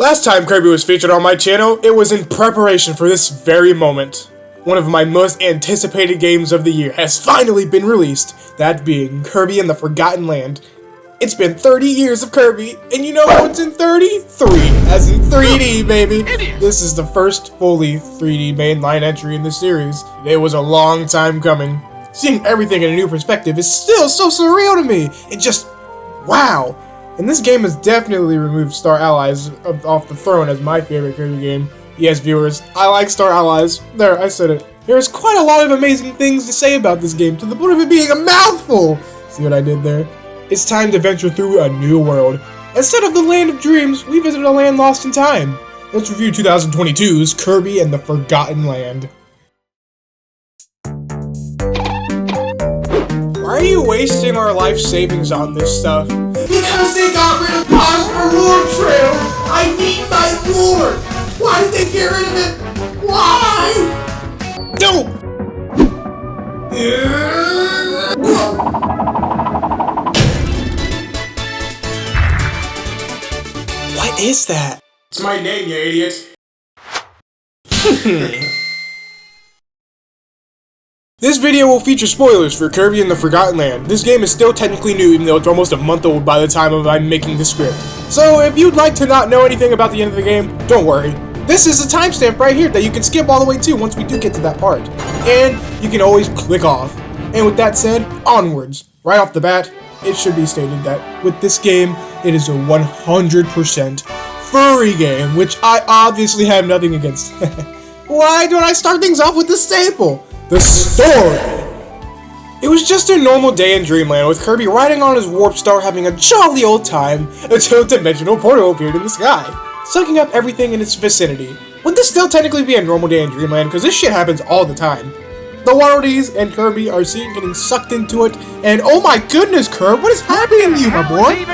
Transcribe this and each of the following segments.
Last time Kirby was featured on my channel, it was in preparation for this very moment. One of my most anticipated games of the year has finally been released, that being Kirby and the Forgotten Land. It's been 30 years of Kirby, and you know what's in 30? 3, as in 3D, baby! This is the first fully 3D mainline entry in the series. It was a long time coming. Seeing everything in a new perspective is still so surreal to me! It just... wow! And this game has definitely removed Star Allies off the throne as my favorite Kirby game. Yes, viewers, I like Star Allies. There, I said it. There's quite a lot of amazing things to say about this game, to the point of it being a mouthful! See what I did there? It's time to venture through a new world. Instead of the Land of Dreams, we visit a land lost in time. Let's review 2022's Kirby and the Forgotten Land. Why are you wasting our life savings on this stuff? Because they got rid of Pause for Lore Trail! I need my lore! Why did they get rid of it? Why? No! What is that? It's my name, you idiot. This video will feature spoilers for Kirby and the Forgotten Land. This game is still technically new, even though it's almost a month old by the time I'm making the script. So if you'd like to not know anything about the end of the game, don't worry. This is a timestamp right here that you can skip all the way to once we do get to that part. And you can always click off. And with that said, onwards. Right off the bat, it should be stated that with this game, it is a 100% furry game, which I obviously have nothing against. Why don't I start things off with the staple? The story! It was just a normal day in Dreamland with Kirby riding on his warp star having a jolly old time until a dimensional portal appeared in the sky, sucking up everything in its vicinity. Would this still technically be a normal day in Dreamland? Because this shit happens all the time. The Waddles and Kirby are seen getting sucked into it, and oh my goodness, Kirby, what is happening to you, my boy?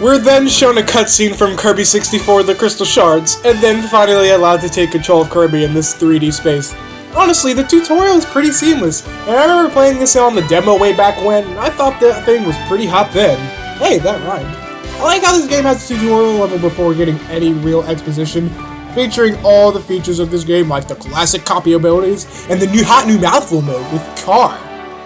We're then shown a cutscene from Kirby 64 The Crystal Shards, and then finally allowed to take control of Kirby in this 3D space. Honestly, the tutorial is pretty seamless, and I remember playing this on the demo way back when, and I thought that thing was pretty hot then. Hey, that rhymed. I like how this game has a tutorial level before getting any real exposition, featuring all the features of this game like the classic copy abilities, and the new Mouthful Mode with Car.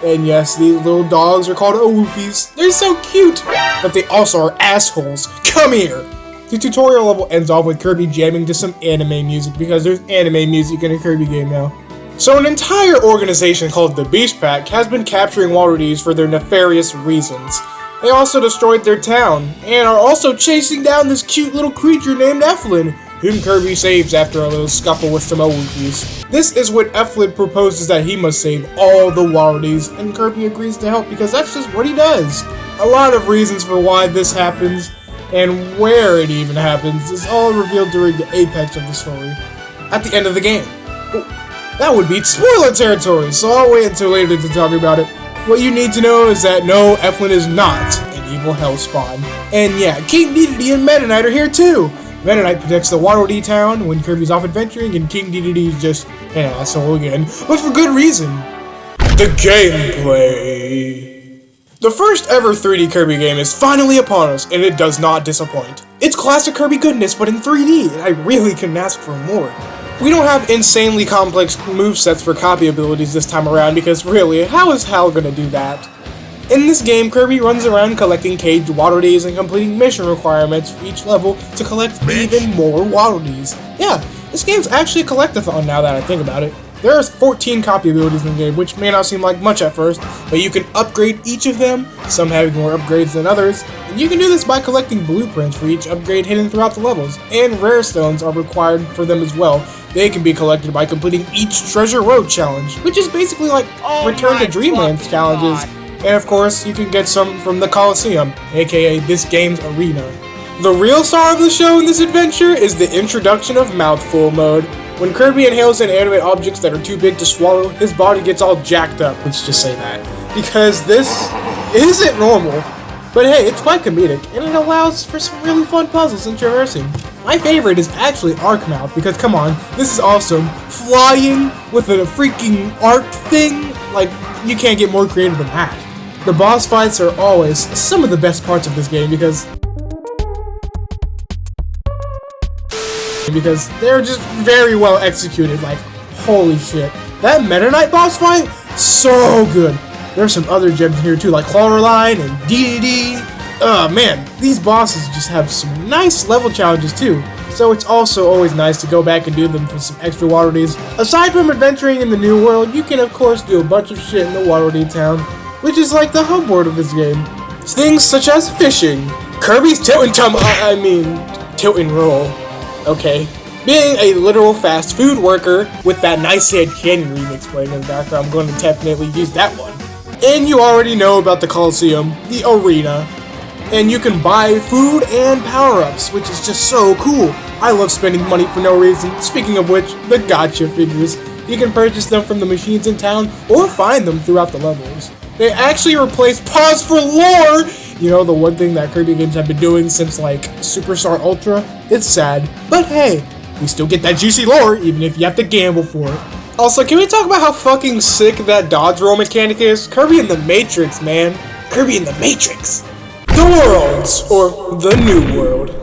And yes, these little dogs are called Oofies. They're so cute, but they also are assholes. Come here! The tutorial level ends off with Kirby jamming to some anime music because there's anime music in a Kirby game now. So an entire organization called the Beast Pack has been capturing Waddles for their nefarious reasons. They also destroyed their town, and are also chasing down this cute little creature named Eflin, whom Kirby saves after a little scuffle with some Oofies. This is when Eflin proposes that he must save all the Waddles, and Kirby agrees to help because that's just what he does. A lot of reasons for why this happens, and where it even happens, is all revealed during the apex of the story, at the end of the game. That would be spoiler territory, so I'll wait until later to talk about it. What you need to know is that no, Eflin is not an evil hellspawn. And yeah, King Dedede and Meta Knight are here too! Meta Knight protects the Waddle town when Kirby's off adventuring, and King Dedede is just an asshole again, but for good reason. The gameplay. The first ever 3D Kirby game is finally upon us, and it does not disappoint. It's classic Kirby goodness, but in 3D, and I really couldn't ask for more. We don't have insanely complex movesets for copy abilities this time around, because really, how is Hal gonna do that? In this game, Kirby runs around collecting caged Waddles and completing mission requirements for each level to collect even more Waddles. Yeah, this game's actually a collectathon now that I think about it. There are 14 copy abilities in the game, which may not seem like much at first, but you can upgrade each of them, some having more upgrades than others, and you can do this by collecting blueprints for each upgrade hidden throughout the levels, and rare stones are required for them as well. They can be collected by completing each Treasure Road challenge, which is basically like Return to Dreamland challenges, and of course, you can get some from the Coliseum, aka this game's arena. The real star of the show in this adventure is the introduction of Mouthful Mode. When Kirby inhales inanimate objects that are too big to swallow, his body gets all jacked up, let's just say that. Because this isn't normal. But hey, it's quite comedic, and it allows for some really fun puzzles and traversing. My favorite is actually Arkmouth, because come on, this is awesome. Flying with a freaking arc thing, like, you can't get more creative than that. The boss fights are always some of the best parts of this game, because because they're just very well executed. Like, holy shit. That Meta Knight boss fight, so good. There's some other gems in here too, like Clawline and DDD. Oh man, these bosses just have some nice level challenges too. So it's also always nice to go back and do them for some extra Waterdees. Aside from adventuring in the new world, you can of course do a bunch of shit in the Waterdeed town, which is like the hub world of this game. Things such as fishing, Kirby's tilt and roll. Okay. Being a literal fast food worker with that Nice Head Canyon remix playing in the background, I'm going to definitely use that one. And you already know about the Coliseum, the arena, and you can buy food and power-ups, which is just so cool. I love spending money for no reason. Speaking of which, the gacha figures. You can purchase them from the machines in town or find them throughout the levels. They actually replaced Pause for Lore! You know, the one thing that Kirby games have been doing since like Superstar Ultra. It's sad, but hey, we still get that juicy lore even if you have to gamble for it. Also, can we talk about how fucking sick that dodge roll mechanic is? Kirby in the Matrix, man. Kirby in the Matrix. The Worlds, or the New World.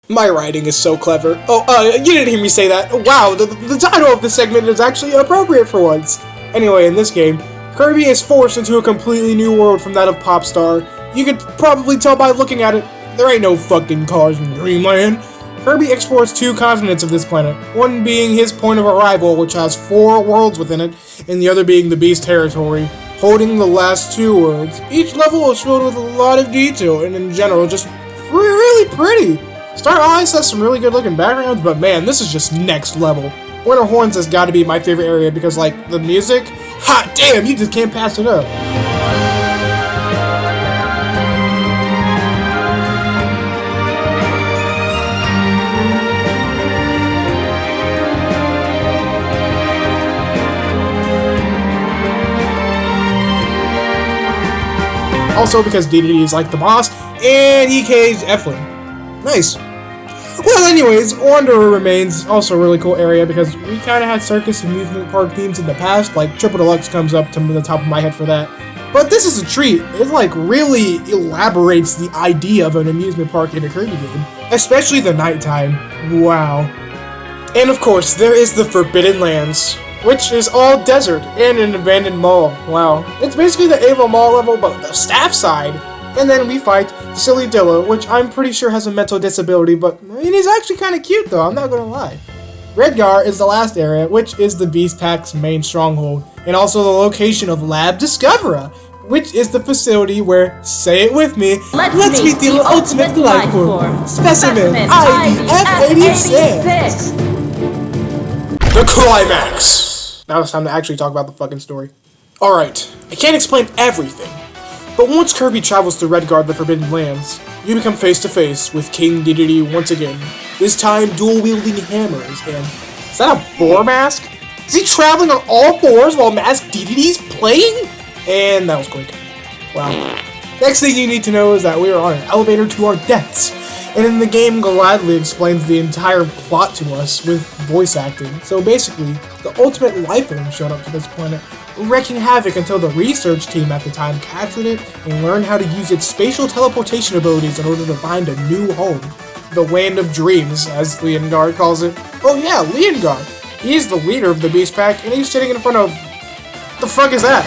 My writing is so clever. Oh, you didn't hear me say that. Wow, the title of this segment is actually appropriate for once. Anyway, in this game, Kirby is forced into a completely new world from that of Popstar. You could probably tell by looking at it, there ain't no fucking cars in Dreamland. Kirby explores 2 continents of this planet, one being his point of arrival, which has 4 worlds within it, and the other being the Beast territory, holding the last 2 worlds. Each level is filled with a lot of detail, and in general, just really pretty. Star Ice has some really good looking backgrounds, but man, this is just next level. Winter Horns has got to be my favorite area because, like, the music, hot damn, you just can't pass it up. Also because DDD is like the boss, and he caged Eflin. Nice. Well, anyways, Wanderer remains also a really cool area because we kind of had circus and amusement park themes in the past, like Triple Deluxe comes up to the top of my head for that. But this is a treat. It like really elaborates the idea of an amusement park in a Kirby game, especially the nighttime. Wow. And of course, there is the Forbidden Lands, which is all desert and an abandoned mall. Wow. It's basically the Ava Mall level, but the staff side. And then we fight Silly Dilla, which I'm pretty sure has a mental disability, but I mean, he's actually kind of cute though, I'm not gonna lie. Redgar is the last area, which is the Beast Pack's main stronghold, and also the location of Lab Discoverer, which is the facility where, say it with me, let's meet the ultimate life form, Specimen ID F86! The climax! Now it's time to actually talk about the fucking story. Alright, I can't explain everything, but once Kirby travels to Redguard the Forbidden Lands, you become face to face with King Dedede once again, this time dual-wielding hammers, and is that a boar mask? Is he traveling on all 4s while Mask Dedede's playing? And that was quick. Wow. Next thing you need to know is that we are on an elevator to our deaths, and in the game gladly explains the entire plot to us with voice acting. So basically, the ultimate life form showed up to this planet, wreaking havoc until the research team at the time captured it and learned how to use its spatial teleportation abilities in order to find a new home. The Land of Dreams, as Leongard calls it. Oh yeah, Leongard! He's the leader of the Beast Pack, and he's sitting in front of... The fuck is that?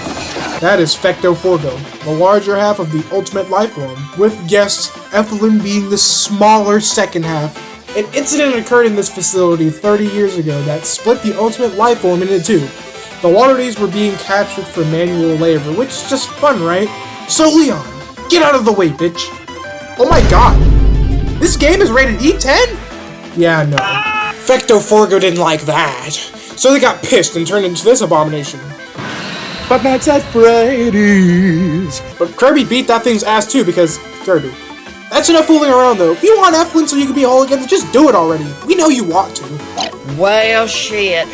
That is Fecto Forgo, the larger half of the ultimate life form, with guests Eflin being the smaller second half. An incident occurred in this facility 30 years ago that split the ultimate life form into 2. The Waterdees were being captured for manual labor, which is just fun, right? So Leon, get out of the way, bitch! Oh my god! This game is rated E10? Yeah, no. Fecto Forgo didn't like that, so they got pissed and turned into this abomination. But that's at Freddy's. But Kirby beat that thing's ass too because Kirby. That's enough fooling around though. If you want Eflin so you can be whole again, just do it already. We know you want to. Well, shit.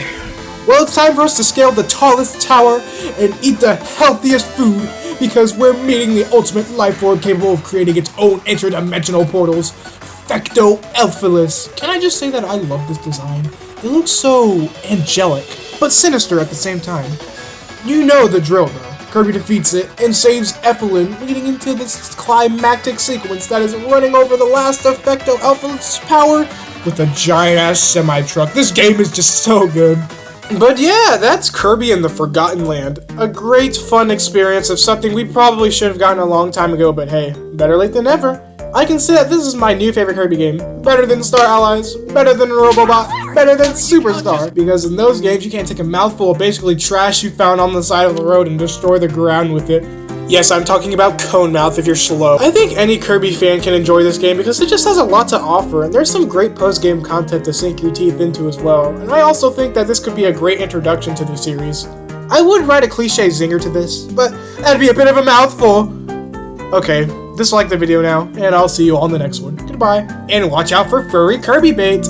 Well, it's time for us to scale the tallest tower and eat the healthiest food because we're meeting the ultimate life form capable of creating its own interdimensional portals, Fecto Elfilis. Can I just say that I love this design? It looks so angelic, but sinister at the same time. You know the drill though. Kirby defeats it and saves Eflin, leading into this climactic sequence that is running over the last of Fecto Elfilis' power, with a giant-ass semi-truck. This game is just so good. But yeah, that's Kirby and the Forgotten Land. A great, fun experience of something we probably should have gotten a long time ago, but hey, better late than never. I can say that this is my new favorite Kirby game. Better than Star Allies, better than Robobot, better than Superstar. Because in those games, you can't take a mouthful of basically trash you found on the side of the road and destroy the ground with it. Yes, I'm talking about Cone Mouth if you're slow. I think any Kirby fan can enjoy this game because it just has a lot to offer, and there's some great post-game content to sink your teeth into as well. And I also think that this could be a great introduction to the series. I would write a cliche zinger to this, but that'd be a bit of a mouthful. Okay, dislike the video now, and I'll see you on the next one. Goodbye, and watch out for furry Kirby bait!